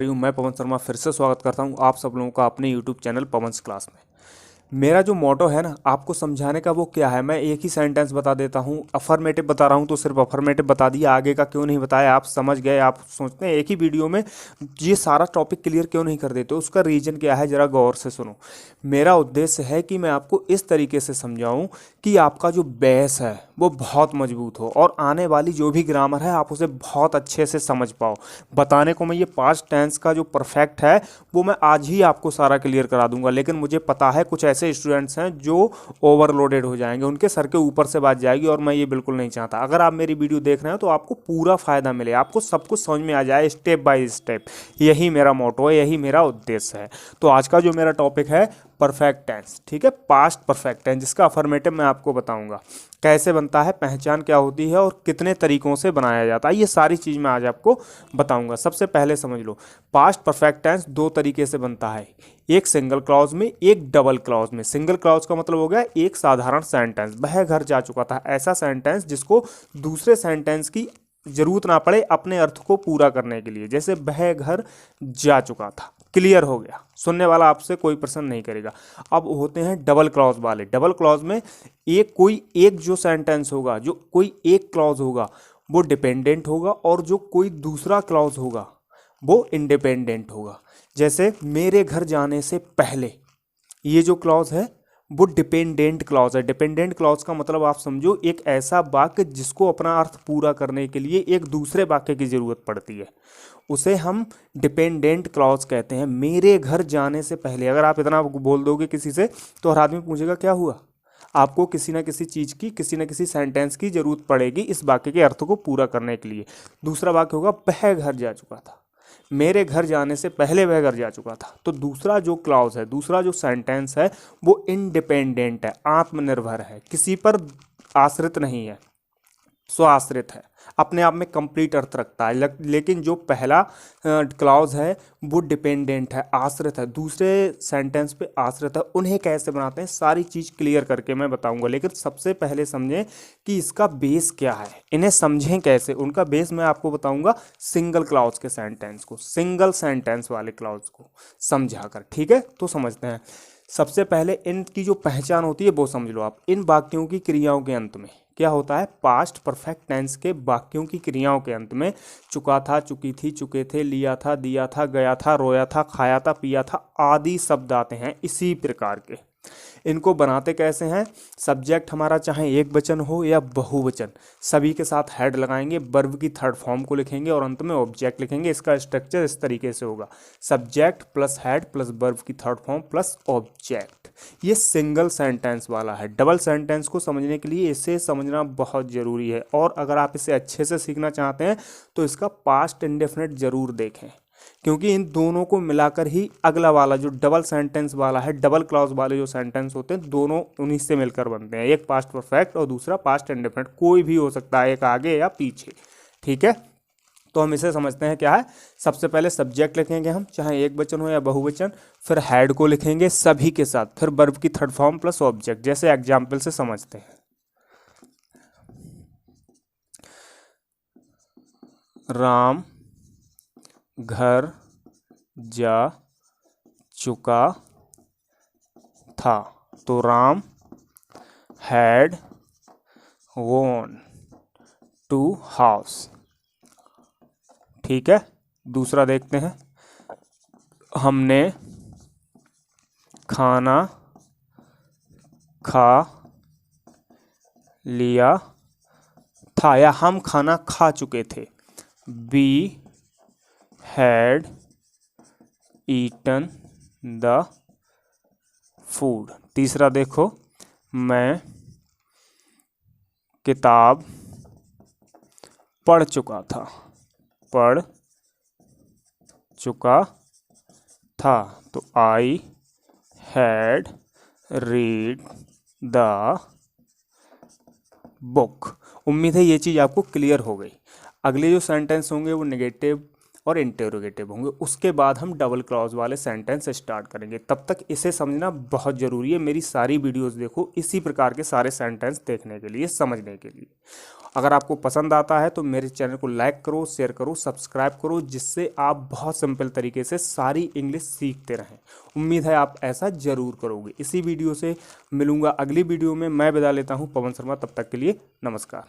मैं पवन शर्मा फिर से स्वागत करता हूं आप सब लोगों का अपने यूट्यूब चैनल पवंस क्लास में। मेरा जो मोटो है ना आपको समझाने का वो क्या है, मैं एक ही सेंटेंस बता देता हूँ। अफर्मेटिव बता रहा हूँ तो सिर्फ अफर्मेटिव बता दिया, आगे का क्यों नहीं बताया। आप समझ गए, आप सोचते हैं एक ही वीडियो में ये सारा टॉपिक क्लियर क्यों नहीं कर देते, उसका रीजन क्या है जरा गौर से सुनो। मेरा उद्देश्य है कि मैं आपको इस तरीके से समझाऊं कि आपका जो बेस है वो बहुत मजबूत हो और आने वाली जो भी ग्रामर है आप उसे बहुत अच्छे से समझ पाओ। बताने को मैं ये पास्ट टेंस का जो परफेक्ट है वो मैं आज ही आपको सारा क्लियर करा दूंगा, लेकिन मुझे पता है कुछ ऐसे स्टूडेंट्स हैं जो ओवरलोडेड हो जाएंगे, उनके सर के ऊपर से बात जाएगी और मैं ये बिल्कुल नहीं चाहता। अगर आप मेरी वीडियो देख रहे हो तो आपको पूरा फायदा मिले, आपको सब कुछ समझ में आ जाए स्टेप बाय स्टेप। यही मेरा मोटो है, यही मेरा उद्देश्य है। तो आज का जो मेरा टॉपिक है परफेक्ट टेंस, ठीक है, पास्ट परफेक्ट टेंस, जिसका अफर्मेटिव मैं आपको बताऊंगा कैसे बनता है, पहचान क्या होती है और कितने तरीकों से बनाया जाता है, ये सारी चीज़ मैं आज आपको बताऊंगा। सबसे पहले समझ लो, पास्ट परफेक्ट टेंस दो तरीके से बनता है, एक सिंगल क्लॉज में, एक डबल क्लॉज में। सिंगल क्लॉज का मतलब हो गया एक साधारण सेंटेंस, वह घर जा चुका था, ऐसा सेंटेंस जिसको दूसरे सेंटेंस की जरूरत ना पड़े अपने अर्थ को पूरा करने के लिए, जैसे वह घर जा चुका था। क्लियर हो गया, सुनने वाला आपसे कोई प्रश्न नहीं करेगा। अब होते हैं डबल क्लॉज वाले। डबल क्लॉज में एक जो सेंटेंस होगा, जो कोई एक क्लॉज होगा वो डिपेंडेंट होगा और जो कोई दूसरा क्लॉज होगा वो इंडिपेंडेंट होगा। जैसे मेरे घर जाने से पहले, ये जो क्लॉज है वो डिपेंडेंट क्लॉज है। डिपेंडेंट क्लॉज का मतलब आप समझो एक ऐसा वाक्य जिसको अपना अर्थ पूरा करने के लिए एक दूसरे वाक्य की जरूरत पड़ती है, उसे हम डिपेंडेंट क्लॉज कहते हैं। मेरे घर जाने से पहले अगर आप इतना बोल दोगे किसी से तो हर आदमी पूछेगा क्या हुआ। आपको किसी ना किसी चीज़ की, किसी ना किसी सेंटेंस की जरूरत पड़ेगी इस वाक्य के अर्थ को पूरा करने के लिए। दूसरा वाक्य होगा वह घर जा चुका था, मेरे घर जाने से पहले वह घर जा चुका था। तो दूसरा जो क्लॉज है, दूसरा जो सेंटेंस है वो इंडिपेंडेंट है, आत्मनिर्भर है, किसी पर आश्रित नहीं है, स्वाश्रित है, अपने आप में कंप्लीट अर्थ रखता है। लेकिन जो पहला क्लॉज है वो डिपेंडेंट है, आश्रित है, दूसरे सेंटेंस पे आश्रित है। उन्हें कैसे बनाते हैं सारी चीज़ क्लियर करके मैं बताऊंगा, लेकिन सबसे पहले समझें कि इसका बेस क्या है, इन्हें समझें कैसे। उनका बेस मैं आपको बताऊंगा सिंगल क्लॉज के सेंटेंस को, सिंगल सेंटेंस वाले क्लॉज को समझा कर, ठीक है। तो समझते हैं। सबसे पहले इनकी जो पहचान होती है वो समझ लो आप। इन वाक्यों की क्रियाओं के अंत में क्या होता है, पास्ट परफेक्ट टेंस के वाक्यों की क्रियाओं के अंत में चुका था, चुकी थी, चुके थे, लिया था, दिया था, गया था, रोया था, खाया था, पिया था आदि शब्द आते हैं इसी प्रकार के। इनको बनाते कैसे हैं, सब्जेक्ट हमारा चाहे एक वचन हो या बहुवचन, सभी के साथ हेड लगाएंगे, वर्ब की थर्ड फॉर्म को लिखेंगे और अंत में ऑब्जेक्ट लिखेंगे। इसका स्ट्रक्चर इस तरीके से होगा, subject plus head plus verb की थर्ड फॉर्म प्लस ऑब्जेक्ट। ये सिंगल सेंटेंस वाला है। डबल सेंटेंस को समझने के लिए इसे समझना बहुत ज़रूरी है, और अगर आप इसे अच्छे से सीखना चाहते हैं तो इसका पास्ट इंडेफिनिट ज़रूर देखें, क्योंकि इन दोनों को मिलाकर ही अगला वाला जो डबल सेंटेंस वाला है, डबल क्लॉज वाले जो सेंटेंस होते हैं दोनों उन्हीं से मिलकर बनते हैं। एक पास्ट परफेक्ट और दूसरा पास्ट इंडेफिनिट, कोई भी हो सकता है, एक आगे या पीछे, ठीक है। तो हम इसे समझते हैं क्या है। सबसे पहले सब्जेक्ट लिखेंगे हम, चाहे एक वचन हो या बहुवचन, फिर हेड को लिखेंगे सभी के साथ, फिर वर्ब की थर्ड फॉर्म प्लस ऑब्जेक्ट। जैसे एग्जाम्पल से समझते हैं, राम घर जा चुका था, तो Ram had gone to house, ठीक है। दूसरा देखते हैं, हमने खाना खा लिया था, या हम खाना खा चुके थे, we had eaten the food. तीसरा देखो, मैं किताब पढ़ चुका था, पढ़ चुका था, तो I had read the book. उम्मीद है ये चीज़ आपको क्लियर हो गई। अगले जो सेंटेंस होंगे वो नेगेटिव और इंटेरोगेटिव होंगे। उसके बाद हम डबल क्लॉज वाले सेंटेंस स्टार्ट करेंगे। तब तक इसे समझना बहुत ज़रूरी है। मेरी सारी वीडियोस देखो इसी प्रकार के सारे सेंटेंस देखने के लिए, समझने के लिए। अगर आपको पसंद आता है तो मेरे चैनल को लाइक करो, शेयर करो, सब्सक्राइब करो, जिससे आप बहुत सिंपल तरीके से सारी इंग्लिश सीखते रहें। उम्मीद है आप ऐसा ज़रूर करोगे। इसी वीडियो से मिलूंगा अगली वीडियो में। मैं विदा लेता हूँ, पवन शर्मा। तब तक के लिए नमस्कार।